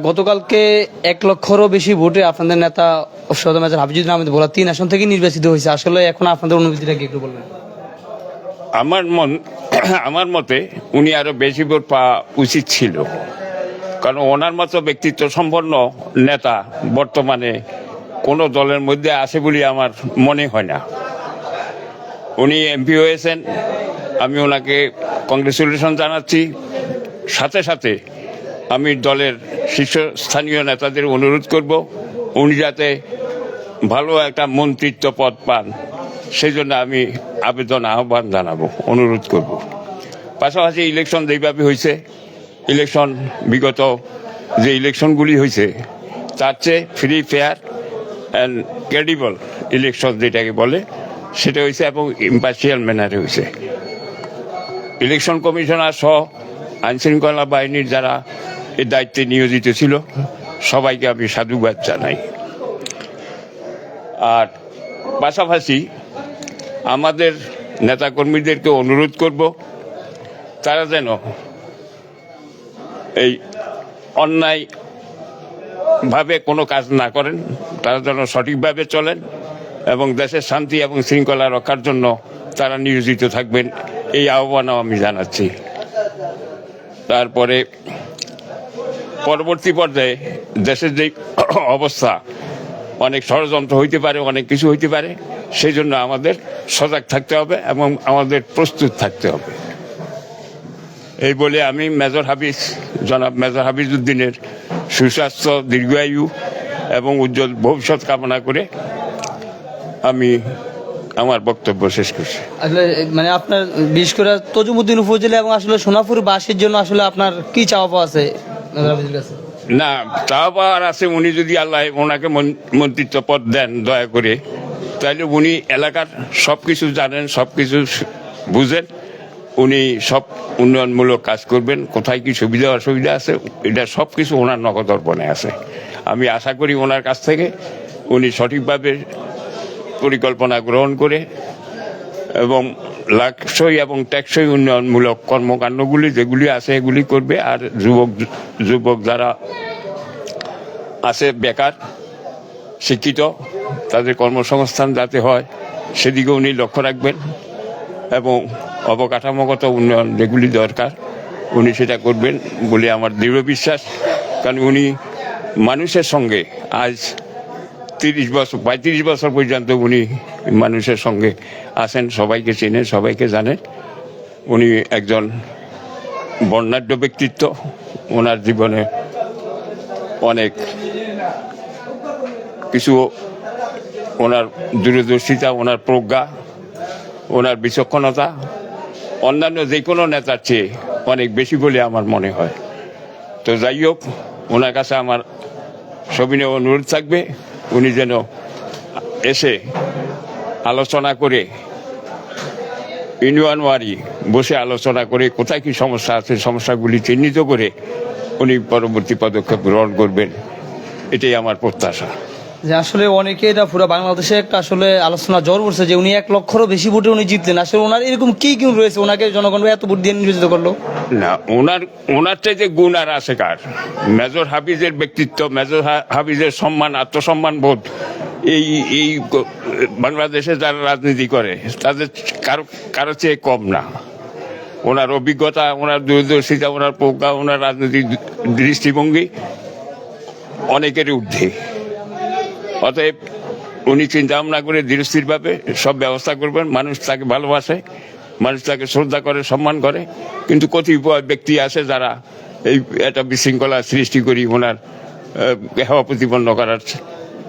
গতকালকে 1 লক্ষেরও বেশি ভোটে আপনাদের নেতা সদর মেজর হাফিজুদ্দিন আহমেদ ভোলা 3 আসন থেকে নির্বাচিত হয়েছে। আসলে এখন আপনাদের অনুভূতিটা কি একটু বলবেন? আমার মতে উনি আরো বেশি ভোট পাওয়া উচিত ছিল, কারণ ওনার মতো ব্যক্তিত্ব সম্পন্ন নেতা বর্তমানে কোনো দলের মধ্যে আছে বলে আমার মনে হয় না। উনি এমপি হয়েছেন, আমি ওনাকে কংগ্রেচুলেশন জানাচ্ছি। সাথে সাথে আমি দলের শীর্ষস্থানীয় নেতাদের অনুরোধ করব উনি যাতে ভালো একটা মন্ত্রিত্ব পদ পান, সেই জন্য আমি আহ্বান জানাবো, অনুরোধ করব। পাশাপাশি ইলেকশন যেভাবে হয়েছে, ইলেকশন বিগত যে ইলেকশনগুলি হয়েছে তার চেয়ে free, fair and credible election যেটাকে বলে সেটা হয়েছে, এবং ইম্পার্শিয়াল ম্যানারে হয়েছে। ইলেকশন কমিশনার সহ আইনশৃঙ্খলা বাহিনীর যারা এই দায়িত্বে নিয়োজিত ছিল সবাইকে আমি সাধুবাদ জানাই। আর পাশাপাশি আমাদের নেতাকর্মীদেরকে অনুরোধ করব তারা যেন এই অন্যায়ভাবে কোনো কাজ না করেন, তারা যেন সঠিকভাবে চলেন এবং দেশের শান্তি এবং শৃঙ্খলা রক্ষার জন্য তারা নিয়োজিত থাকবেন, এই আহ্বানও আমি জানাচ্ছি। তারপরে পরবর্তী পর্যায়ে দেশের যে অবস্থা, অনেক ষড়যন্ত্র হইতে পারে, অনেক কিছু হইতে পারে, সেই জন্য আমাদের সজাগ থাকতে হবে এবং আমাদের প্রস্তুত থাকতে হবে। এই বলে আমি জনাব মেজর হাফিজউদ্দিনের সুস্বাস্থ্য, দীর্ঘায়ু এবং উজ্জ্বল ভবিষ্যৎ কামনা করে আমি আমার বক্তব্য শেষ করছি। আসলে মানে আপনার বিশেষ করে তজুমুদ্দিন উপজেলা এবং আসলে সোনাপুর বাসীর জন্য আসলে আপনার কি চাওয়া পাওয়া আছে মেজর হাফিজের কাছে? না, চাওয়া পাওয়ার আছে, উনি যদি আল্লাহ ওনাকে মন্ত্রিত্ব পদ দেন দয়া করে, তাহলে উনি এলাকার সব কিছু জানেন, সব কিছু বুঝেন, উনি সব উন্নয়নমূলক কাজ করবেন। কোথায় কি সুবিধা অসুবিধা আছে এটা সব কিছু ওনার নখদর্পণে আছে। আমি আশা করি ওনার কাছ থেকে উনি সঠিকভাবে পরিকল্পনা গ্রহণ করে এবং লাকসই এবং টেকসই উন্নয়নমূলক কর্মকাণ্ডগুলি যেগুলি আছে এগুলি করবে। আর যুবক যারা আছে বেকার, শিক্ষিত, তাদের কর্মসংস্থান যাতে হয় সেদিকে উনি লক্ষ্য রাখবেন এবং অবকাঠামোগত উন্নয়ন যেগুলি দরকার উনি সেটা করবেন বলে আমার দৃঢ় বিশ্বাস। কারণ উনি মানুষের সঙ্গে আজ 35 বছর পর্যন্ত উনি মানুষের সঙ্গে আছেন, সবাইকে চেনেন, সবাইকে জানেন। উনি একজন বর্ণাঢ্য ব্যক্তিত্ব। ওনার জীবনে অনেক কিছু, ওনার দূরদর্শিতা, ওনার প্রজ্ঞা, ওনার বিচক্ষণতা অন্যান্য যে কোনো নেতার চেয়ে অনেক বেশি বলে আমার মনে হয়। তো যাই হোক, ওনার কাছে আমার সবিনয় অনুরোধ থাকবে উনি যেন এসে আলোচনা করে, ইউনিয়নওয়ারি বসে আলোচনা করে কোথায় কি সমস্যা আছে সমস্যাগুলি চিহ্নিত করে উনি পরবর্তী পদক্ষেপ গ্রহণ করবেন, এটাই আমার প্রত্যাশা। যে আসলে অনেকে এটা পুরো বাংলাদেশে একটা আসলে আলোচনা জ্বর পড়ছে যে উনি 1 লক্ষেরও বেশি ভোটে উনি জিতলেন। আসলে ওনার এরকম কি গুণ রয়েছে ওনাকে জনগণ এত ভোট দিয়ে নির্বাচিত করলো? না, ওনার চাইতে গুণ আর আছে কার? মেজর হাফিজের ব্যক্তিত্ব, মেজর হাফিজের সম্মান, আত্মসম্মান বোধ এই বাংলাদেশে যারা রাজনীতি করে তাদের কারো চেয়ে কম না। ওনার অভিজ্ঞতা, ওনার দূরদর্শিতা, ওনার প্রজ্ঞা, ওনার রাজনৈতিক দৃষ্টিভঙ্গি অনেকের ঊর্ধ্বে। অতএব উনি চিন্তা ভাবনা করে ধীরস্থিরভাবে সব ব্যবস্থা করবেন। মানুষ তাকে ভালোবাসে, মানুষ তাকে শ্রদ্ধা করে, সম্মান করে। কিন্তু কতিপয় ব্যক্তি আছে যারা এই একটা বিশৃঙ্খলা সৃষ্টি করি ওনার হেওয়া প্রতিপন্ন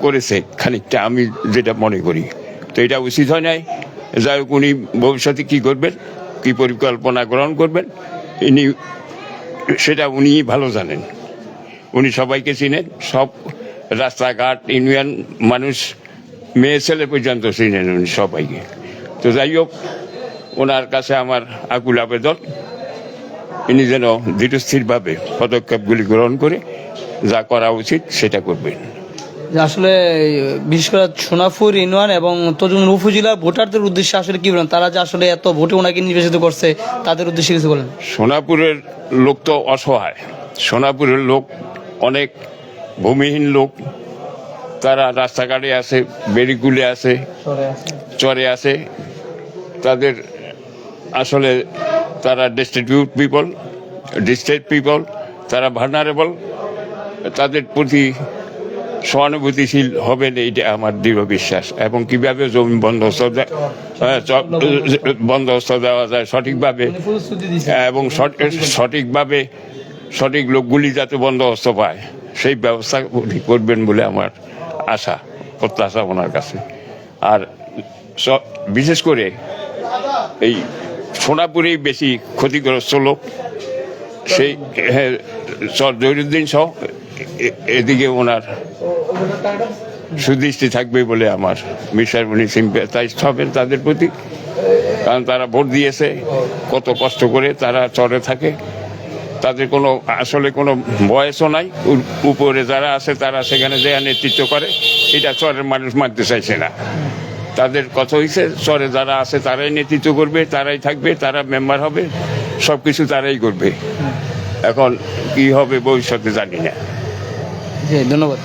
করেছে খানিকটা, আমি যেটা মনে করি। তো এটা উচিত হয় নাই। যাই হোক, উনি ভবিষ্যতে কী করবেন, কী পরিকল্পনা গ্রহণ করবেন সেটা উনি ভালো জানেন। উনি সবাইকে চিনেন, সব রাস্তাঘাট, ইউনিয়ন, মানুষ, মেয়ে ছেলে পর্যন্ত চিনেন উনি সবাইকে। তো যাই হোক, ওনার কাছে আমার আকুল আবেদন ইনি যেন ধীরস্থিরভাবে পদক্ষেপগুলি গ্রহণ করে যা করা উচিত সেটা করবেন। আসলে বিশেষ করে সোনাপুর ইউনিয়ন এবং তজুমুদ্দিন উপজেলার ভোটারদের উদ্দেশ্যে আসলে কি বলেন? তারা যে আসলে এত ভোটে ওনাকে নির্বাচিত করছে তাদের উদ্দেশ্যে কিছু বলেন? সোনাপুরের লোক তো অসহায়। সোনাপুরের লোক অনেক ভূমিহীন লোক, তারা রাস্তাঘাটে আছে, বেড়িকুলে আছে, চরে আছে। তাদের আসলে তারা ডিস্ট্রিবিউট পিপল, তারা ভার্নারেবল। তাদের প্রতি সহানুভূতিশীল হবেন, এইটা আমার দৃঢ় বিশ্বাস। এবং কিভাবে জমি বন্দোবস্ত দেওয়া যায় সঠিকভাবে, এবং সঠিকভাবে সঠিক লোকগুলি যাতে বন্দোবস্ত পায় সেই ব্যবস্থা উনি করবেন বলে আমার আশা, প্রত্যাশা ওনার কাছে। আর বিশেষ করে এই সোনাপুরেই বেশি ক্ষতিগ্রস্ত লোক, সেই জহিরুদ্দিন সহ এদিকে ওনার সুদৃষ্টি থাকবে বলে আমার বিশ্বাস। উনি সিম্প্যাথাইজড হবেন তাদের প্রতি, কারণ তারা ভোট দিয়েছে, কত কষ্ট করে তারা চরে থাকে, তাদের কোনো আসলে কোনো বয়সও নাই। উপরে যারা আছে তারা সেখানে যে নেতৃত্ব করে, এটা চরের মানুষ মানতে চাইছে না। তাদের কথা হয়েছে চরে যারা আছে তারাই নেতৃত্ব করবে, তারাই থাকবে, তারা মেম্বার হবে, সব কিছু তারাই করবে। এখন কি হবে ভবিষ্যতে জানি না। ধন্যবাদ।